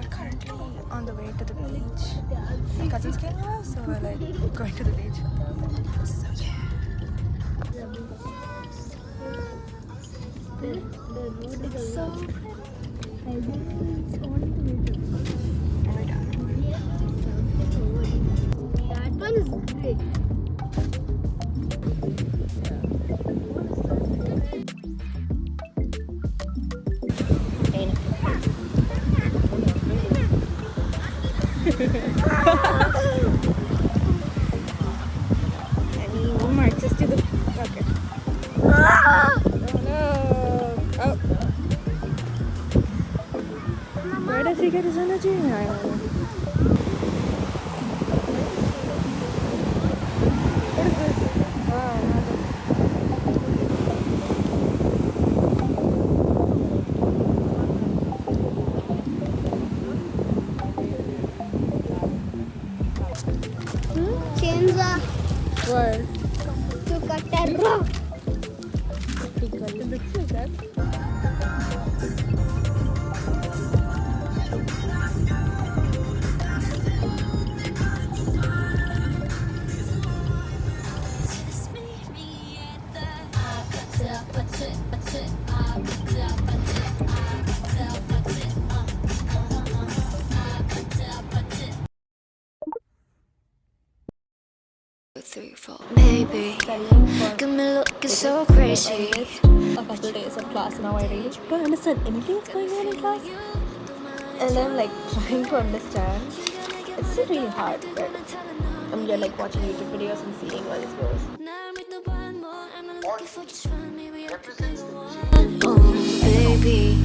currently on the way to the beach. My cousins came over, so we're like going to the beach. So yeah. It's so pretty. Are we done? That one is great. I mean, one more, just do the. Okay. Oh no! Oh. Where does he get his energy? I don't know. What is this? Wow. Change the Where? to cut that rock. It looks like that. Three, four. Baby, got me looking so crazy. A couple days of class now. I really don't understand anything that's going on in class, and I'm like trying to understand. It's still really hard, but I'm just like watching YouTube videos and seeing where this goes. Oh, baby,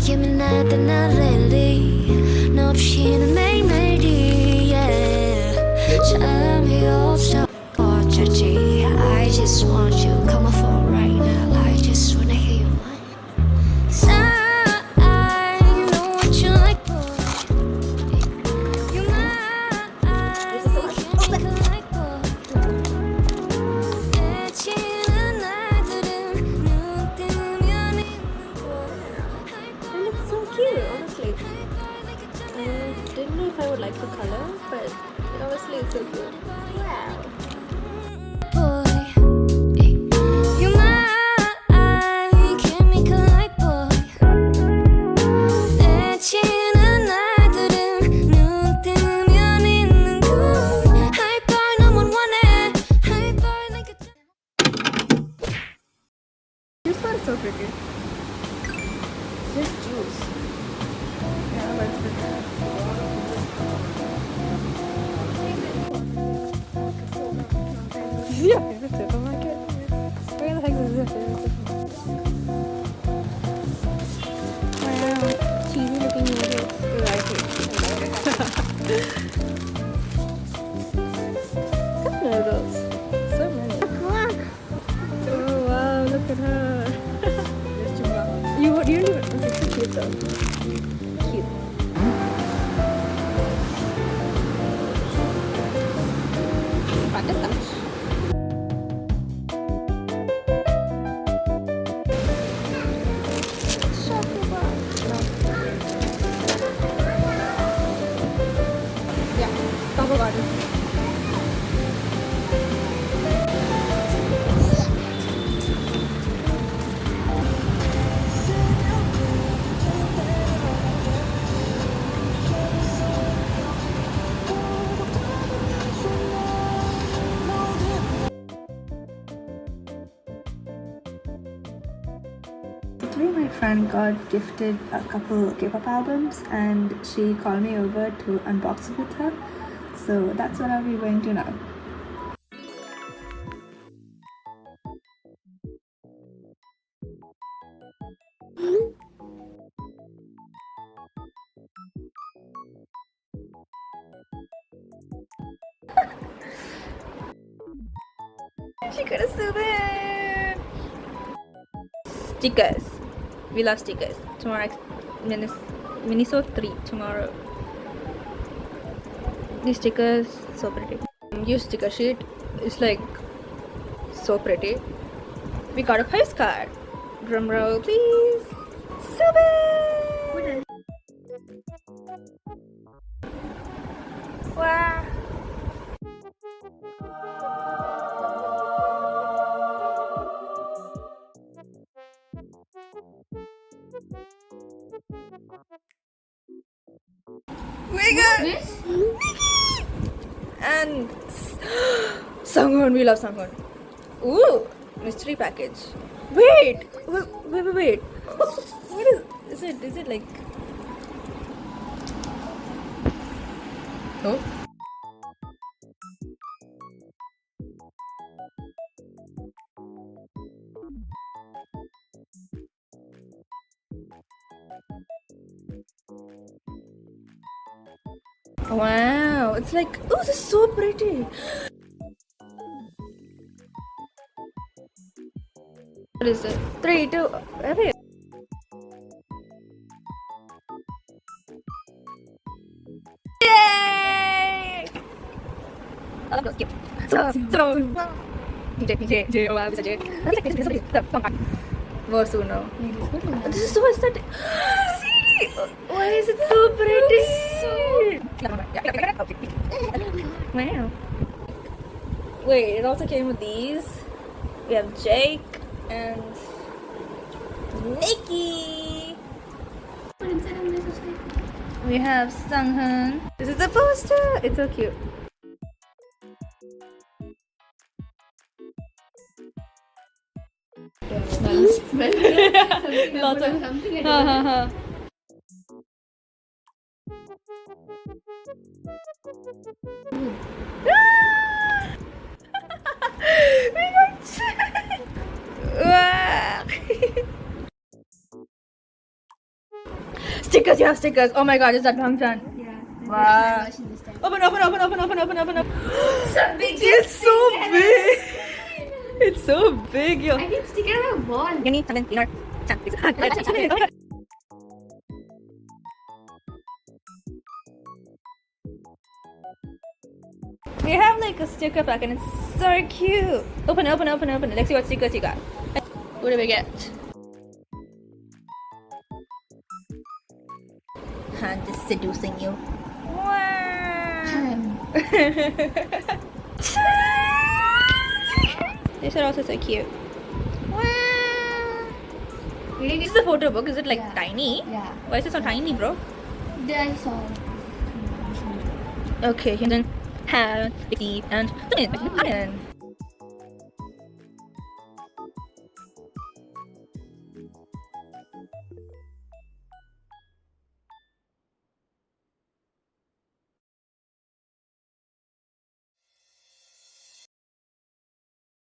give me nothing, not really. No option, make melody, yeah. Tell me all stop. I just want you, come on phone right now. I just wanna hear you whine. So I know what you like, boy. You're mine, can't make a like, boy. 대치는 날들은 눈 뜨면 있는 곳. It looks so cute, honestly. I didn't know if I would like the color, but honestly, it's so cute. Wow. This one is so pretty. Just juice. Yeah, that's pretty. This is your favorite supermarket? Where the heck is your favorite supermarket? Wow, cheesy looking noodles. You like it? I like it. Cup noodles. So many. Oh wow, look at her. you didn't even. It's so cute though. Cute. Fun to touch. Yeah, double garden. Today my friend got gifted a couple K-pop albums and she called me over to unbox it with her. So that's what I'll be going to now. She could have seen it. Stickers. We love stickers. Tomorrow, Miniso 3 tomorrow. These stickers, so pretty. Use sticker sheet. It's like so pretty. We got a postcard. Drum roll, please. So big. Wow. Mega. And Sanghun, we love Sanghun. Ooh, mystery package. Wait. What is it? Is it like? Oh. Wow, it's like, oh, this is so pretty. What is it? 3, 2, wait. Yay! I love those cute. PJ, oh wow, Mr. J. More soon now. This is so aesthetic. See? Why is it so pretty? Wow. Wait, it also came with these. We have Jake and Nikki. We have Sunghoon. This is the poster. It's so cute. Lots of something. Stickers, you have stickers. Oh my god, is that Bangtan? Yeah. Wow. Open. It's so big. It's so big, yo. I can stick it on my wall. You need something cleaner. We have like a sticker pack and it's so cute. Open it. Let's see what stickers you got. What do we get? I'm just seducing you. Wow. These are also so cute. Wow. This is a photo book. Is it like tiny? Yeah. Why is it so tiny, bro? I saw. Okay, and then have and